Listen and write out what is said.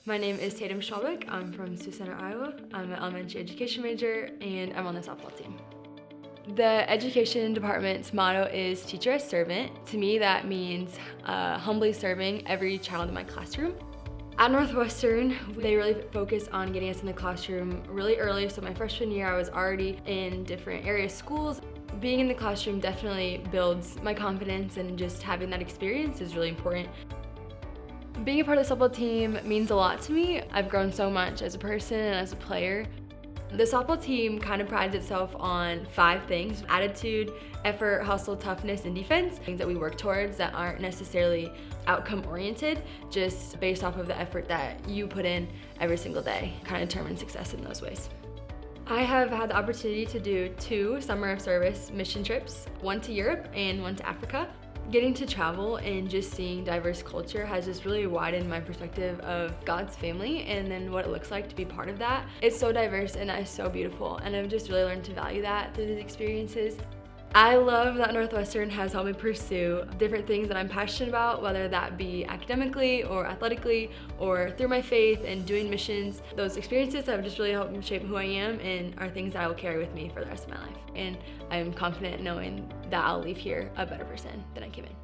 My name is Tatum Schmalbeck. I'm from Sioux Center, Iowa. I'm an elementary education major and I'm on the softball team. The education department's motto is teacher as servant. To me, that means humbly serving every child in my classroom. At Northwestern, they really focus on getting us in the classroom really early. So my freshman year, I was already in different area schools. Being in the classroom definitely builds my confidence, and just having that experience is really important. Being a part of the softball team means a lot to me. I've grown so much as a person and as a player. The softball team kind of prides itself on 5 things: attitude, effort, hustle, toughness, and defense. Things that we work towards that aren't necessarily outcome oriented, just based off of the effort that you put in every single day. Kind of determine success in those ways. I have had the opportunity to do 2 summer of service mission trips, one to Europe and one to Africa. Getting to travel and just seeing diverse culture has just really widened my perspective of God's family and then what it looks like to be part of that. It's so diverse and that is so beautiful, and I've just really learned to value that through these experiences. I love that Northwestern has helped me pursue different things that I'm passionate about, whether that be academically or athletically or through my faith and doing missions. Those experiences have just really helped me shape who I am and are things that I will carry with me for the rest of my life. And I'm confident knowing that I'll leave here a better person than I came in.